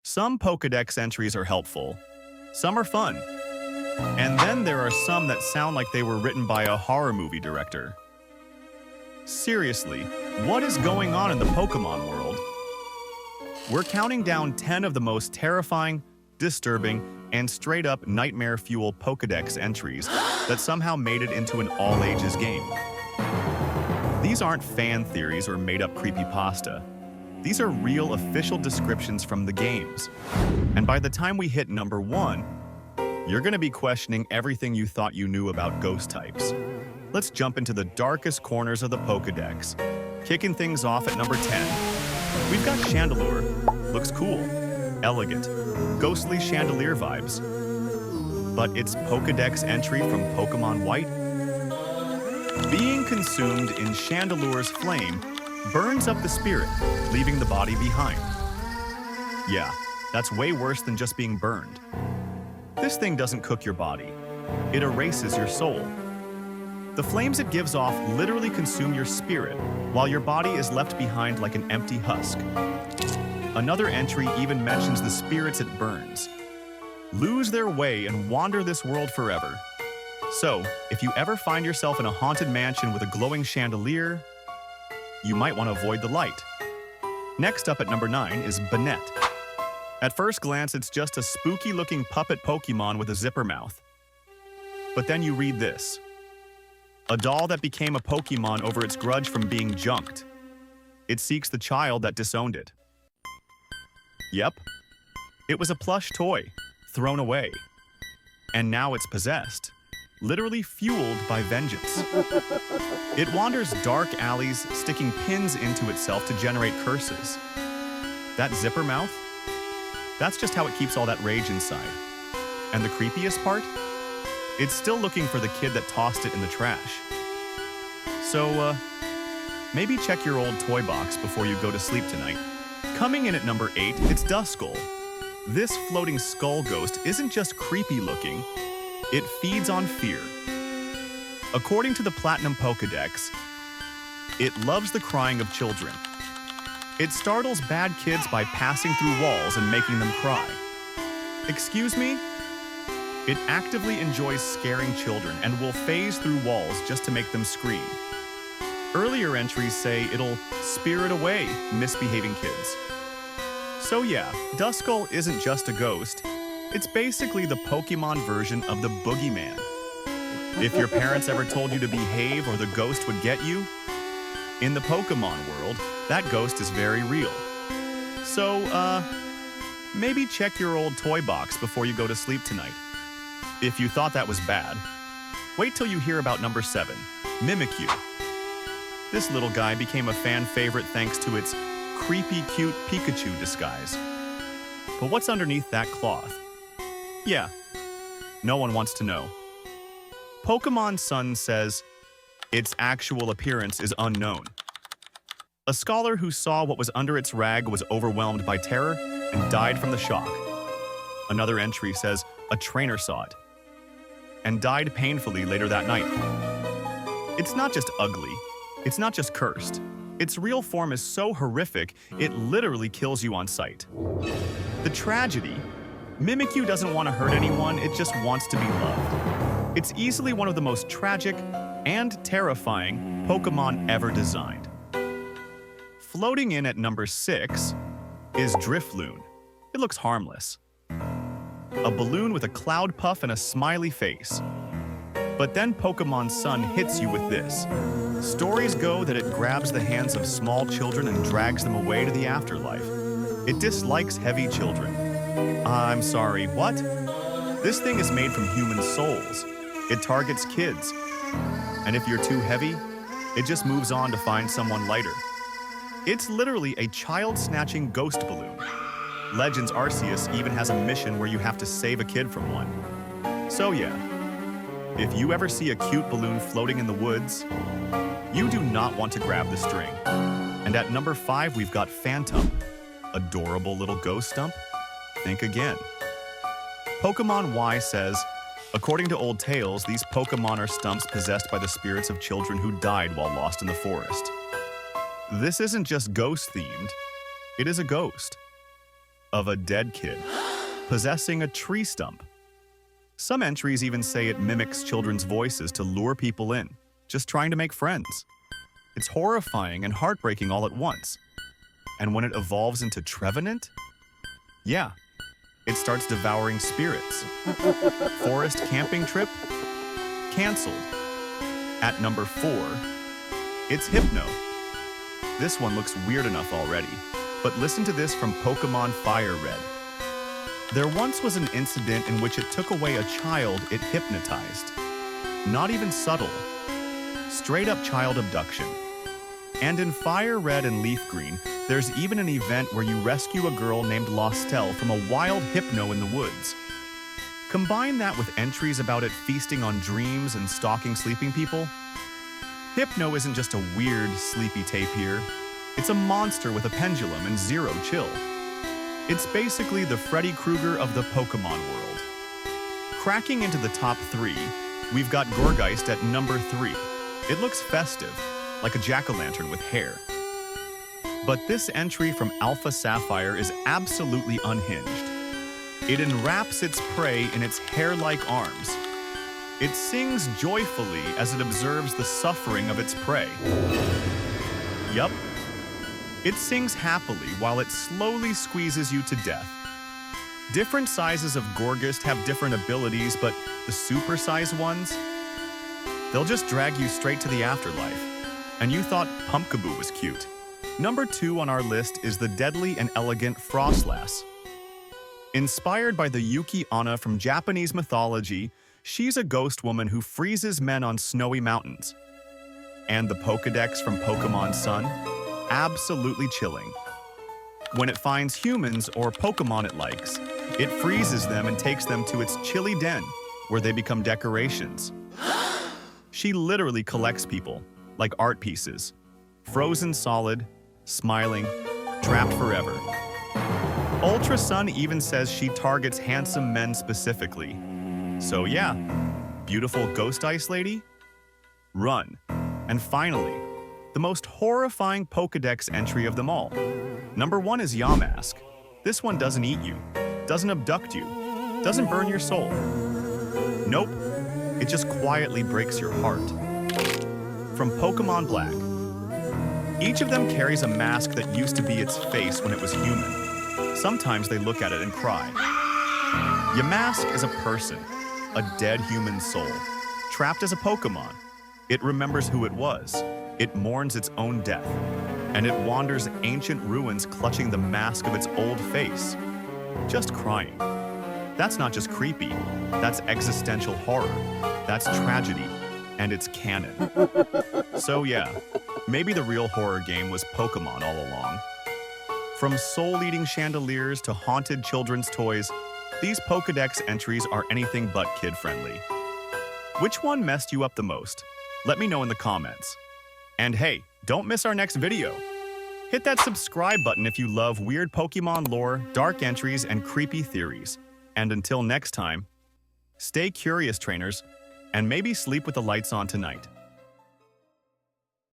Some Pokédex entries are helpful, some are fun, and then there are some that sound like they were written by a horror movie director. Seriously, what is going on in the Pokémon world? We're counting down 10 of the most terrifying, disturbing, and straight-up nightmare-fuel Pokédex entries that somehow made it into an all-ages game. These aren't fan theories or made-up creepypasta. These are real official descriptions from the games. And by the time we hit number 1, you're going to be questioning everything you thought you knew about ghost types. Let's jump into the darkest corners of the Pokédex. Kicking things off at number 10, we've got Chandelure. Looks cool, elegant, ghostly Chandelure vibes. But its Pokédex entry from Pokémon White? Being consumed in Chandelure's flame burns up the spirit, leaving the body behind. Yeah, that's way worse than just being burned. This thing doesn't cook your body. It erases your soul. The flames it gives off literally consume your spirit, while your body is left behind like an empty husk. Another entry even mentions the spirits it burns lose their way and wander this world forever. So, if you ever find yourself in a haunted mansion with a glowing chandelier, you might want to avoid the light. Next up at number 9 is Banette. At first glance, it's just a spooky-looking puppet Pokemon with a zipper mouth. But then you read this. A doll that became a Pokemon over its grudge from being junked. It seeks the child that disowned it. Yep. It was a plush toy, thrown away. And now it's possessed, literally fueled by vengeance. It wanders dark alleys, sticking pins into itself to generate curses. That zipper mouth? That's just how it keeps all that rage inside. And the creepiest part? It's still looking for the kid that tossed it in the trash. So, maybe check your old toy box before you go to sleep tonight. Coming in at number 8, it's Duskull. This floating skull ghost isn't just creepy looking, it feeds on fear. According to the Platinum Pokédex, it loves the crying of children. It startles bad kids by passing through walls and making them cry. Excuse me? It actively enjoys scaring children and will phase through walls just to make them scream. Earlier entries say it'll spirit away misbehaving kids. So yeah, Duskull isn't just a ghost. It's basically the Pokemon version of the boogeyman. If your parents ever told you to behave or the ghost would get you, in the Pokemon world, that ghost is very real. So, maybe check your old toy box before you go to sleep tonight. If you thought that was bad, wait till you hear about number 7, Mimikyu. This little guy became a fan favorite thanks to its creepy cute Pikachu disguise. But what's underneath that cloth? Yeah, no one wants to know. Pokemon Sun says its actual appearance is unknown. A scholar who saw what was under its rag was overwhelmed by terror and died from the shock. Another entry says a trainer saw it and died painfully later that night. It's not just ugly, it's not just cursed. Its real form is so horrific, it literally kills you on sight. The tragedy, Mimikyu doesn't want to hurt anyone, it just wants to be loved. It's easily one of the most tragic and terrifying Pokemon ever designed. Floating in at number 6 is Drifloon. It looks harmless. A balloon with a cloud puff and a smiley face. But then Pokemon Sun hits you with this. Stories go that it grabs the hands of small children and drags them away to the afterlife. It dislikes heavy children. I'm sorry, what? This thing is made from human souls. It targets kids. And if you're too heavy, it just moves on to find someone lighter. It's literally a child-snatching ghost balloon. Legends Arceus even has a mission where you have to save a kid from one. So yeah, if you ever see a cute balloon floating in the woods, you do not want to grab the string. And at number 5, we've got Phantump. Adorable little ghost stump? Think again. Pokemon Y says, according to old tales, these Pokemon are stumps possessed by the spirits of children who died while lost in the forest. This isn't just ghost-themed, it is a ghost. of a dead kid possessing a tree stump. Some entries even say it mimics children's voices to lure people in, just trying to make friends. It's horrifying and heartbreaking all at once. And when it evolves into Trevenant, yeah, it starts devouring spirits. Forest camping trip? Cancelled. At number 4, it's Hypno. This one looks weird enough already, but listen to this from Pokemon Fire Red. There once was an incident in which it took away a child it hypnotized. Not even subtle. Straight up child abduction. And in Fire Red and Leaf Green, there's even an event where you rescue a girl named Lostelle from a wild Hypno in the woods. Combine that with entries about it feasting on dreams and stalking sleeping people. Hypno isn't just a weird, sleepy tapir. It's a monster with a pendulum and zero chill. It's basically the Freddy Krueger of the Pokemon world. Cracking into the top 3, we've got Gourgeist at number 3. It looks festive, like a jack-o'-lantern with hair. But this entry from Alpha Sapphire is absolutely unhinged. It enwraps its prey in its hair-like arms. It sings joyfully as it observes the suffering of its prey. Yup. It sings happily while it slowly squeezes you to death. Different sizes of Gourgeist have different abilities, but the super-sized ones, they'll just drag you straight to the afterlife. And you thought Pumpkaboo was cute. Number 2 on our list is the deadly and elegant Froslass. Inspired by the Yuki Onna from Japanese mythology, she's a ghost woman who freezes men on snowy mountains. And the Pokédex from Pokemon Sun? Absolutely chilling. When it finds humans or Pokemon it likes, it freezes them and takes them to its chilly den, where they become decorations. She literally collects people, like art pieces. Frozen solid, smiling, trapped forever. Ultra Sun even says she targets handsome men specifically. So yeah, beautiful Ghost Ice Lady? Run. And finally, the most horrifying Pokédex entry of them all. Number 1 is Yamask. This one doesn't eat you, doesn't abduct you, doesn't burn your soul. Nope, it just quietly breaks your heart. From Pokemon Black. Each of them carries a mask that used to be its face when it was human. Sometimes they look at it and cry. Yamask is a person, a dead human soul, trapped as a Pokemon. It remembers who it was. It mourns its own death, and it wanders ancient ruins clutching the mask of its old face, just crying. That's not just creepy, that's existential horror, that's tragedy, and it's canon. So yeah, maybe the real horror game was Pokemon all along. From soul-eating chandeliers to haunted children's toys, these Pokédex entries are anything but kid-friendly. Which one messed you up the most? Let me know in the comments. And hey, don't miss our next video. Hit that subscribe button if you love weird Pokemon lore, dark entries, and creepy theories. And until next time, stay curious, trainers, and maybe sleep with the lights on tonight.